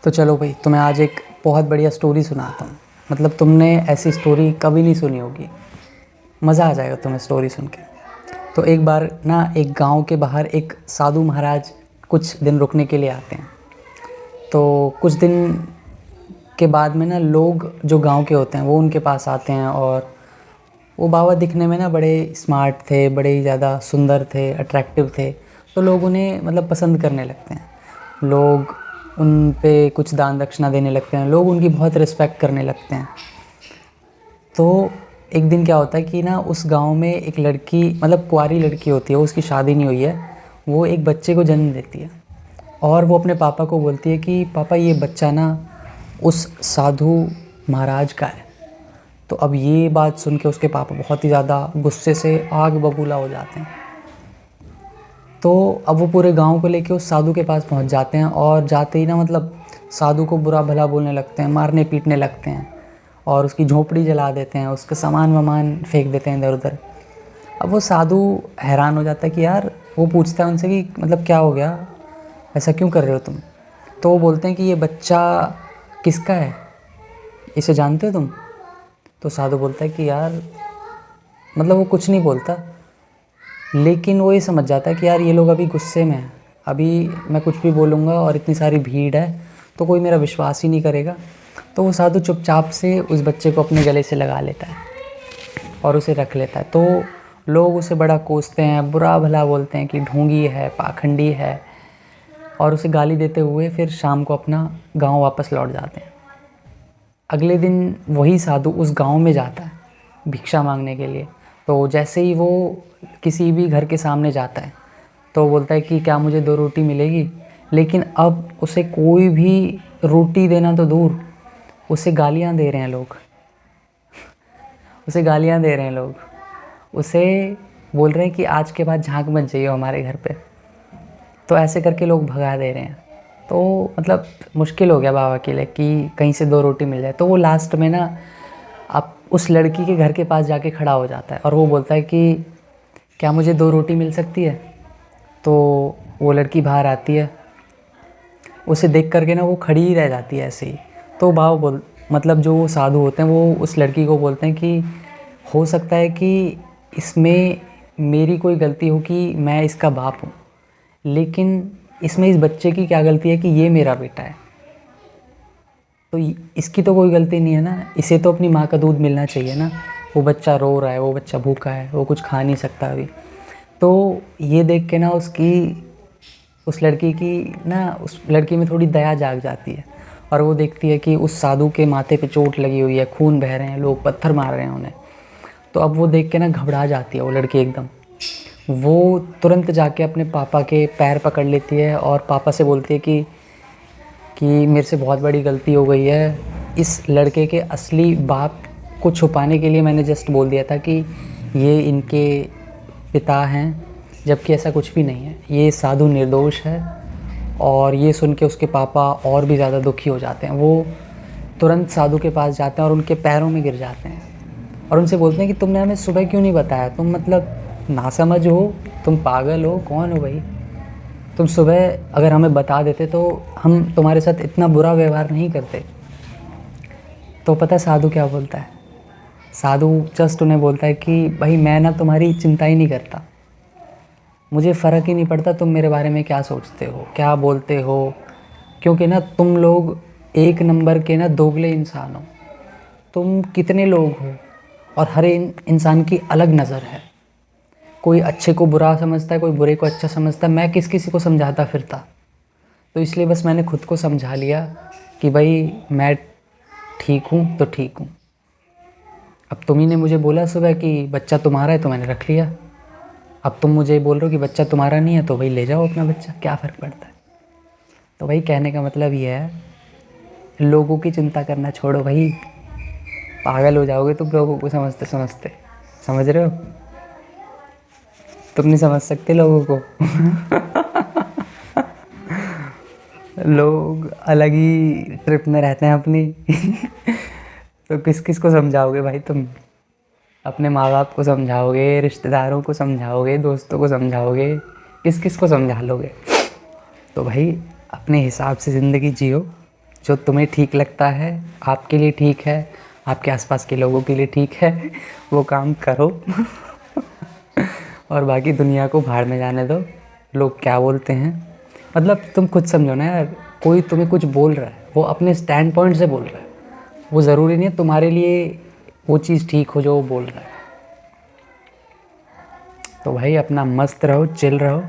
तो चलो भाई, तुम्हें आज एक बहुत बढ़िया स्टोरी सुनाता हूँ। मतलब तुमने ऐसी स्टोरी कभी नहीं सुनी होगी, मज़ा आ जाएगा तुम्हें स्टोरी सुन के। तो एक बार ना एक गांव के बाहर एक साधु महाराज कुछ दिन रुकने के लिए आते हैं। तो कुछ दिन के बाद में ना लोग जो गांव के होते हैं वो उनके पास आते हैं, और वो बाबा दिखने में ना बड़े स्मार्ट थे, बड़े ही ज़्यादा सुंदर थे, अट्रैक्टिव थे। तो लोग उन्हें मतलब पसंद करने लगते हैं। लोग उन पे कुछ दान दक्षिणा देने लगते हैं, लोग उनकी बहुत रिस्पेक्ट करने लगते हैं। तो एक दिन क्या होता है कि ना उस गांव में एक लड़की, मतलब कुंवारी लड़की होती है, उसकी शादी नहीं हुई है, वो एक बच्चे को जन्म देती है। और वो अपने पापा को बोलती है कि पापा ये बच्चा ना उस साधु महाराज का है। तो अब ये बात सुन के उसके पापा बहुत ही ज़्यादा गुस्से से आग बबूला हो जाते हैं। तो अब वो पूरे गांव को लेके उस साधु के पास पहुंच जाते हैं, और जाते ही ना मतलब साधु को बुरा भला बोलने लगते हैं, मारने पीटने लगते हैं, और उसकी झोपड़ी जला देते हैं, उसका सामान वामान फेंक देते हैं इधर उधर। अब वो साधु हैरान हो जाता है कि यार, वो पूछता है उनसे कि मतलब क्या हो गया, ऐसा क्यों कर रहे हो तुम। तो वो बोलते हैं कि ये बच्चा किसका है, इसे जानते हो तुम। तो साधु बोलता है कि यार, मतलब वो कुछ नहीं बोलता, लेकिन वो ये समझ जाता है कि यार ये लोग अभी गुस्से में हैं, अभी मैं कुछ भी बोलूँगा और इतनी सारी भीड़ है तो कोई मेरा विश्वास ही नहीं करेगा। तो वो साधु चुपचाप से उस बच्चे को अपने गले से लगा लेता है और उसे रख लेता है। तो लोग उसे बड़ा कोसते हैं, बुरा भला बोलते हैं कि ढोंगी है, पाखंडी है, और उसे गाली देते हुए फिर शाम को अपना गाँव वापस लौट जाते हैं। अगले दिन वही साधु उस गांव में जाता है भिक्षा मांगने के लिए। तो जैसे ही वो किसी भी घर के सामने जाता है तो बोलता है कि क्या मुझे 2 रोटी मिलेगी। लेकिन अब उसे कोई भी रोटी देना तो दूर, उसे गालियां दे रहे हैं लोग। उसे गालियां दे रहे हैं लोग, उसे बोल रहे हैं कि आज के बाद झांक मत जाइए हमारे घर पे। तो ऐसे करके लोग भगा दे रहे हैं। तो मतलब मुश्किल हो गया बाबा के लिए कि कहीं से 2 रोटी मिल जाए। तो वो लास्ट में ना अब उस लड़की के घर के पास जाके खड़ा हो जाता है, और वो बोलता है कि क्या मुझे 2 रोटी मिल सकती है। तो वो लड़की बाहर आती है, उसे देख करके ना वो खड़ी ही रह जाती है ऐसे ही। तो बाबा मतलब जो वो साधु होते हैं वो उस लड़की को बोलते हैं कि हो सकता है कि इसमें मेरी कोई गलती हो कि मैं इसका बाप हूँ, लेकिन इसमें इस बच्चे की क्या गलती है कि ये मेरा बेटा है। तो इसकी तो कोई गलती नहीं है ना, इसे तो अपनी माँ का दूध मिलना चाहिए ना। वो बच्चा रो रहा है, वो बच्चा भूखा है, वो कुछ खा नहीं सकता अभी। तो ये देख के ना उस लड़की की ना उस लड़की में थोड़ी दया जाग जाती है, और वो देखती है कि उस साधु के माथे पे चोट लगी हुई है, खून बह रहे हैं, लोग पत्थर मार रहे हैं उन्हें। तो अब वो देख के ना घबरा जाती है वो लड़की एकदम। वो तुरंत जाके अपने पापा के पैर पकड़ लेती है और पापा से बोलती है कि मेरे से बहुत बड़ी गलती हो गई है। इस लड़के के असली बाप को छुपाने के लिए मैंने जस्ट बोल दिया था कि ये इनके पिता हैं, जबकि ऐसा कुछ भी नहीं है, ये साधु निर्दोष है। और ये सुन के उसके पापा और भी ज़्यादा दुखी हो जाते हैं। वो तुरंत साधु के पास जाते हैं और उनके पैरों में गिर जाते हैं, और उनसे बोलते हैं कि तुमने हमें सुबह क्यों नहीं बताया, तुम मतलब नासमझ हो, तुम पागल हो, कौन हो भाई। तुम सुबह अगर हमें बता देते तो हम तुम्हारे साथ इतना बुरा व्यवहार नहीं करते। तो पता है साधु क्या बोलता है। साधु जस्ट उन्हें बोलता है कि भाई मैं ना तुम्हारी चिंता ही नहीं करता, मुझे फ़र्क ही नहीं पड़ता तुम मेरे बारे में क्या सोचते हो, क्या बोलते हो, क्योंकि ना तुम लोग एक नंबर के ना दोगले इंसान हो। तुम कितने लोग हो और हर इंसान की अलग नज़र है। कोई अच्छे को बुरा समझता है, कोई बुरे को अच्छा समझता है। मैं किसी को समझाता फिरता, तो इसलिए बस मैंने खुद को समझा लिया कि भाई मैं ठीक हूँ तो ठीक हूँ। अब तुम्ही ने मुझे बोला सुबह कि बच्चा तुम्हारा है तो मैंने रख लिया, अब तुम मुझे बोल रहे हो कि बच्चा तुम्हारा नहीं है तो भाई ले जाओ अपना बच्चा, क्या फ़र्क पड़ता है। तो भाई कहने का मतलब ये है, लोगों की चिंता करना छोड़ो भाई, पागल हो जाओगे तुम लोगों को समझते समझते। समझ रहे हो, तुम नहीं समझ सकते लोगों को। लोग अलग ही ट्रिप में रहते हैं अपनी। तो किस किस को समझाओगे भाई तुम। अपने माँ बाप को समझाओगे, रिश्तेदारों को समझाओगे, दोस्तों को समझाओगे, किस किस को समझा लोगे। तो भाई अपने हिसाब से ज़िंदगी जियो, जो तुम्हें ठीक लगता है, आपके लिए ठीक है, आपके आसपास के लोगों के लिए ठीक है, वो काम करो और बाकी दुनिया को भाड़ में जाने दो, लोग क्या बोलते हैं। मतलब तुम खुद समझो ना यार, कोई तुम्हें कुछ बोल रहा है, वो अपने स्टैंड पॉइंट से बोल रहा है, वो ज़रूरी नहीं है तुम्हारे लिए वो चीज़ ठीक हो जो वो बोल रहा है। तो भाई अपना मस्त रहो, चिल रहो,